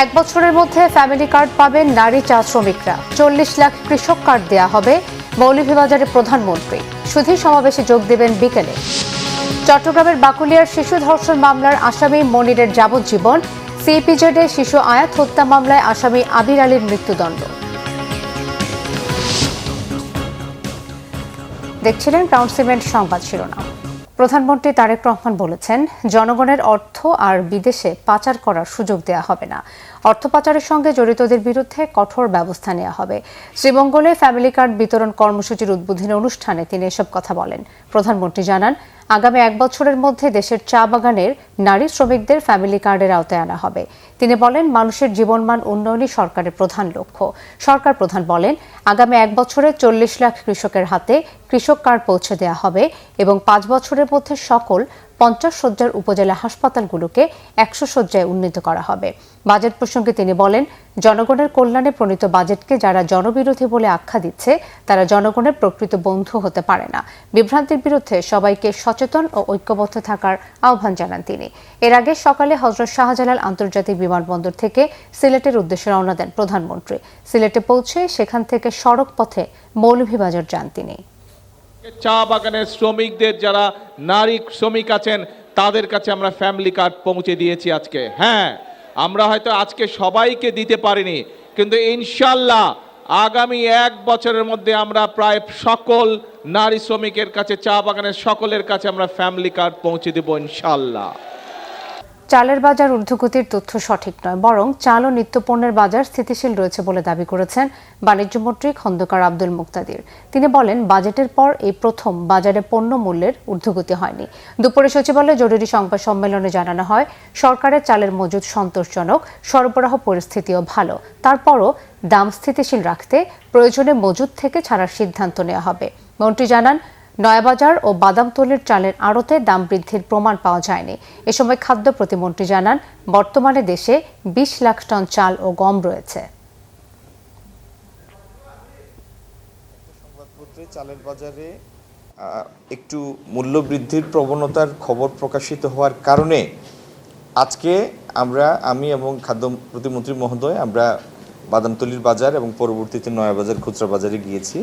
এক বছরের মধ্যে ফ্যামিলি কার্ড পাবেন নারী চা শ্রমিকরা। 40 লাখ কৃষক কার্ড দেয়া হবে। মৌলভীবাজারে প্রধানমন্ত্রী সুধী সমাবেশে যোগ দেবেন বিকেলে। চট্টগ্রামের বাকুলিয়ার শিশু ধর্ষণ মামলার আসামি মনিরের যাবজ্জীবন। সিপিজেডে শিশু আয়াত হত্যা মামলায় আসামি আবির আলীর মৃত্যুদণ্ড। দেখছিলেন ক্রাউন সিমেন্ট সংবাদ শিরোনাম। প্রধানমন্ত্রী তারেক রহমান বলেছেন, জনগণের অর্থ আর বিদেশে পাচার করার সুযোগ দেওয়া হবে না। অর্থ পাচারের সঙ্গে জড়িতদের বিরুদ্ধে কঠোর ব্যবস্থা নেওয়া হবে। শ্রীমঙ্গলে ফ্যামিলি কার্ড বিতরণ কর্মসূচির উদ্বোধনী অনুষ্ঠানে তিনি এসব কথা বলেন। প্রধানমন্ত্রী জানান, আগামী এক বছরের মধ্যে দেশের চা বাগানের নারী শ্রমিকদের ফ্যামিলি কার্ডের আওতায় আনা হবে। তিনি বলেন, মানুষের জীবনমান উন্নয়নই সরকারের প্রধান লক্ষ্য। সরকার প্রধান বলেন, আগামী এক বছরে 40 লাখ কৃষকের হাতে কৃষক কার্ড পৌঁছে দেওয়া হবে এবং 5 বছরের মধ্যে সকল 50 শয্যার উপজেলা হাসপাতালগুলোকে 100 শয্যায় উন্নীত করা হবে। বাজেট প্রসঙ্গে তিনি বলেন, জনগণের কল্যাণে প্রণীত বাজেটকে যারা জনবিরোধী বলে আখ্যা দিচ্ছে তারা জনগণের প্রকৃত বন্ধু হতে পারে না। বিভ্রান্তির বিরুদ্ধে সবাইকে সচেতন ও ঐক্যবদ্ধ থাকার আহ্বান জানান তিনি। এর আগে সকালে হযরত শাহজালাল আন্তর্জাতিক বিমানবন্দর থেকে সিলেটের উদ্দেশ্যে রওনা দেন প্রধানমন্ত্রী। সিলেটে পৌঁছে সেখান থেকে সড়ক পথে মৌলভীবাজার যান তিনি। চা বাগানের শ্রমিকদের যারা নারী শ্রমিক আছেন তাদের কাছে আমরা ফ্যামিলি কার্ড পৌঁছে দিয়েছি আজকে। হ্যাঁ, আমরা হয়তো আজকে সবাইকে দিতে পারিনি, কিন্তু ইনশাল্লাহ আগামী এক বছরের মধ্যে আমরা প্রায় সকল নারী শ্রমিকের কাছে, চা বাগানের সকলের কাছে আমরা ফ্যামিলি কার্ড পৌঁছে দেব ইনশাল্লাহ। চালের বাজার ঊর্ধ্বগতির তথ্য সঠিক নয়, বরং চাল ও নিত্যপণ্যের বাজার স্থিতিশীল রয়েছে বলে দাবি করেছেন বাণিজ্যমন্ত্রী খন্দকার আব্দুল মুক্তাদির। তিনি বলেন, বাজেটের পর এই প্রথম বাজারে পণ্য মূল্যের ঊর্ধ্বগতি হয়নি। দুপুরে সচিবালয়ে জরুরি সংবাদ সম্মেলনে জানানো হয়, সরকারের চালের মজুদ সন্তোষজনক, সরবরাহ পরিস্থিতিও ভালো। তারপরও দাম স্থিতিশীল রাখতে প্রয়োজনে মজুদ থেকে ছাড়ার সিদ্ধান্ত নেওয়া হবে। মন্ত্রী জানান, নয়াবাজার ও বাদামতলীর চালের আড়তে দাম বৃদ্ধির প্রমাণ পাওয়া যায়নি। এ সময় খাদ্য প্রতিমন্ত্রী জানান, বর্তমানে দেশে 20 লাখ টন চাল ও গম রয়েছে। সংবাদপত্রে চালের বাজারে একটু মূল্য বৃদ্ধির প্রবণতার খবর প্রকাশিত হওয়ার কারণে আজকে আমি এবং খাদ্য প্রতিমন্ত্রী মহোদয় আমরা বাদামতলীর বাজার এবং পরবর্তীতে নয়াবাজার খুচরা বাজারে গিয়েছি।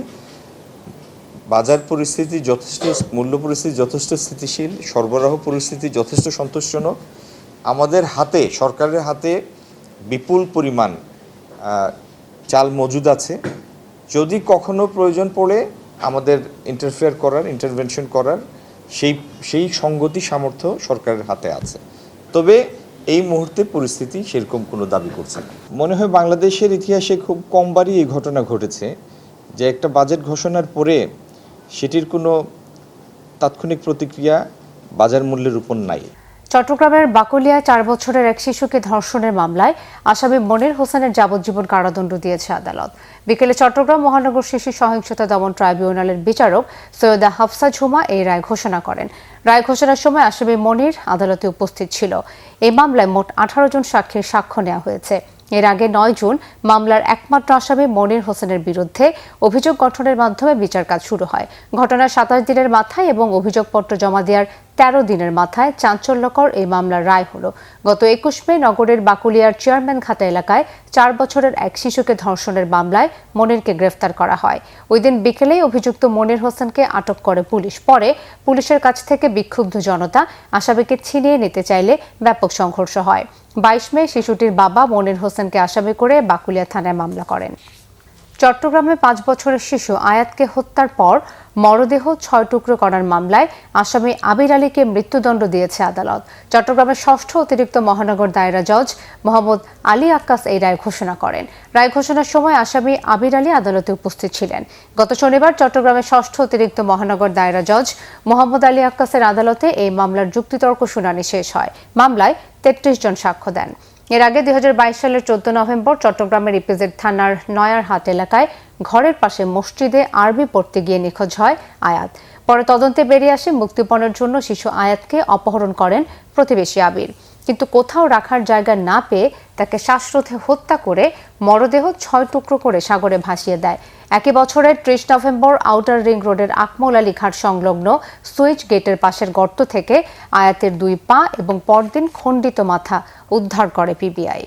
বাজার পরিস্থিতি যথেষ্ট, মূল্য পরিস্থিতি যথেষ্ট স্থিতিশীল, সরবরাহ পরিস্থিতি যথেষ্ট সন্তোষজনক। আমাদের হাতে, সরকারের হাতে বিপুল পরিমাণ চাল মজুদ আছে। যদি কখনো প্রয়োজন পড়ে আমাদের ইন্টারভেনশন করার সেই সঙ্গতি সামর্থ্য সরকারের হাতে আছে। তবে এই মুহূর্তে পরিস্থিতি সেরকম কোনো দাবি করছে না। মনে হয় বাংলাদেশের ইতিহাসে খুব কমবারই এই ঘটনা ঘটেছে যে একটা বাজেট ঘোষণার পরে সেটির কোনো তাৎক্ষণিক প্রতিক্রিয়া বাজার মূল্যের উপর নাই। চট্টগ্রামের বাকুলিয়ায় 4 বছরের এক শিশুকে ধর্ষণের মামলায় আসামি মনির হোসেনের যাবজ্জীবন কারাদণ্ড দিয়েছে আদালত। বিকেলে চট্টগ্রাম মহানগর শিশু সহিংসতা দমন ট্রাইব্যুনালের বিচারক সৈয়দা হাফসা ঝুমা এই রায় ঘোষণা করেন। রায় ঘোষণার সময় আসামি মনির আদালতে উপস্থিত ছিল। এই মামলায় মোট 18 জন সাক্ষীর সাক্ষ্য নেওয়া হয়েছে। এর আগে 9 জুন মামলার একমাত্র আসামি মনির হোসেনের বিরুদ্ধে অভিযোগ গঠনের মাধ্যমে বিচার কাজ শুরু হয়। ঘটনার 27 দিনের মাথায় এবং অভিযোগপত্র জমা দেওয়ার 13 দিনের মাথায় চাঞ্চল্যকর এই মামলার রায় হলো। গত 21 মে নগরের বাকুলিয়ার চেয়ারম্যান ঘাটা এলাকায় 4 বছরের এক শিশুকে ধর্ষণের মামলায় মনিরকে গ্রেফতার করা হয়। ওই দিন বিকেলেই অভিযুক্ত মনির হোসেনকে আটক করে পুলিশ। পরে পুলিশের কাছ থেকে বিক্ষুব্ধ জনতা আসামিকে ছিনিয়ে নিতে চাইলে ব্যাপক সংঘর্ষ হয়। 22 মে শিশুটির বাবা মনির হোসেনকে আসামি করে বাকুলিয়া থানায় মামলা করেন। চট্টগ্রামে 5 বছরের শিশু আয়াতকে হত্যার পর মরদেহ 6 টুকরো করার মামলায় আসামি আবির আলীকে মৃত্যুদণ্ড দিয়েছে আদালত। চট্টগ্রামের 6ষ্ঠ অতিরিক্ত মহানগর দায়রা জজ মোহাম্মদ আলী আক্কাস এই রায় ঘোষণা করেন। রায় ঘোষণার সময় আসামি আবির আলী আদালতে উপস্থিত ছিলেন। গত শনিবার চট্টগ্রামের 6ষ্ঠ অতিরিক্ত মহানগর দায়রা জজ মোহাম্মদ আলী আক্কাসের আদালতে এই মামলার যুক্তিতর্ক শুনানি শেষ হয়। মামলায় 33 জন সাক্ষ্য দেন। এর আগে 2022 সালের 14 নভেম্বর চট্টগ্রামের ইপিজেড থানার নয়ারহাট এলাকায় ঘরের পাশে মসজিদে আরবি পড়তে গিয়ে নিখোঁজ হয় আয়াত। পরে তদন্তে বেরিয়ে আসে মুক্তিপণের জন্য শিশু আয়াতকে অপহরণ করেন প্রতিবেশী আবির। কিন্তু কোথাও রাখার জায়গা না পেয়ে তাকে শ্বাসরোধে হত্যা করে মরদেহ 6 টুকরো করে সাগরে ভাসিয়ে দেয়। একই বছরের 30 নভেম্বর আউটার রিং রোডের আকমল আলী ঘাট সংলগ্ন সুইচ গেটের পাশের গর্ত থেকে আয়াতের 2 পা এবং পরদিন খণ্ডিত মাথা উদ্ধার করে পিবিআই।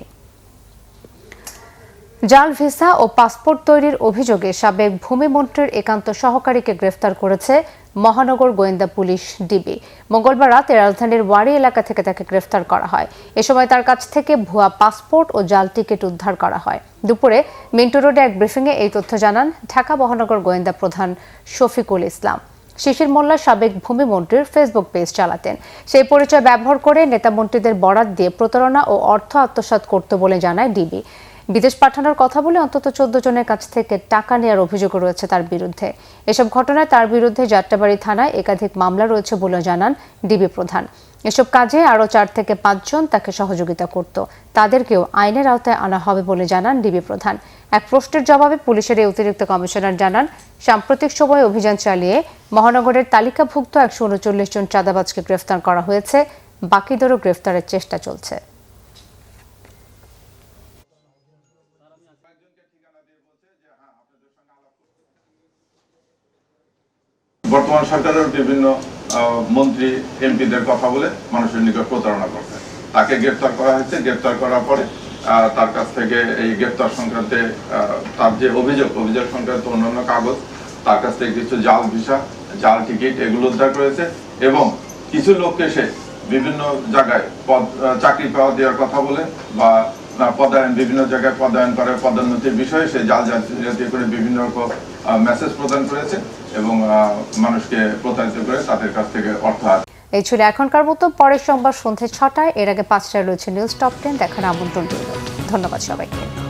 জাল ভিসা ও পাসপোর্ট তৈরির অভিযোগে সাবেক ভূমিমন্ত্রীর একান্ত সহকারীকে গ্রেফতার করেছে মহানগর গোয়েন্দা পুলিশ ডিবি। মঙ্গলবার রাতে রাজধানীর ওয়ারি এলাকা থেকে তাকে গ্রেফতার করা হয়। এ সময় তার কাছ থেকে ভুয়া পাসপোর্ট ও জাল টিকিট উদ্ধার করা হয়। দুপুরে মিন্টু রোডে এক ব্রিফিংয়ে এই তথ্য জানান ঢাকা মহানগর গোয়েন্দা প্রধান শফিকুল ইসলাম। শিশির মোল্লা সাবেক ভূমিমন্ত্রীর ফেসবুক পেজ চালাতেন। সেই পরিচয় ব্যবহার করে নেতামন্ত্রীদের বরাত দিয়ে প্রতারণা ও অর্থ আত্মসাৎ করত বলে জানায় ডিবি। বিদেশ পাঠানোর কথা বলে অন্তত 14 জনের কাছ থেকে টাকা নেওয়ার অভিযোগ রয়েছে তার বিরুদ্ধে। এসব ঘটনায় তার বিরুদ্ধে যাত্রাবাড়ি থানায় একাধিক মামলা রয়েছে বলে জানান ডিবি প্রধান। এসব কাজে আরও 4 থেকে 5 জন তাকে সহযোগিতা করত। তাদেরকেও আইনের আওতায় আনা হবে বলে জানান ডিবি প্রধান। এক প্রশ্নের জবাবে পুলিশের এই অতিরিক্ত কমিশনার জানান, সাম্প্রতিক সময়ে অভিযান চালিয়ে মহানগরের তালিকাভুক্ত 139 জন চাঁদাবাজকে গ্রেফতার করা হয়েছে। বাকিদেরও গ্রেফতারের চেষ্টা চলছে। বর্তমান সরকারের বিভিন্ন মন্ত্রী এমপিদের কথা বলে মানুষের নিকট প্রতারণা করছে। তাকে গ্রেফতার করা হয়েছে। গ্রেফতার করার পরে তার কাছ থেকে এই গ্রেফতার সংক্রান্তে তার যে অভিযোগ সংক্রান্ত অন্যান্য কাগজ, তার কাছ থেকে কিছু জাল ভিসা, জাল টিকিট এগুলো উদ্ধার করেছে এবং কিছু লোককে সে বিভিন্ন জায়গায় চাকরি পাওয়া দেওয়ার কথা বলে বা পদায়ন, বিভিন্ন জায়গায় পদায়ন করে পদোন্নতির বিষয়ে সে জাল জাতীয় করে বিভিন্ন রকম মেসেজ প্রদান করেছে এবং মানুষকে প্রতারিত করে তাদের কাছ থেকে অর্থ আদায়। এই ছিল এখনকার মতো। পরের সোমবার সন্ধ্যে 6টায়, এর আগে 5টায় রয়েছে নিউজ টপ 10 দেখার আমন্ত্রণ রইল। ধন্যবাদ সবাইকে।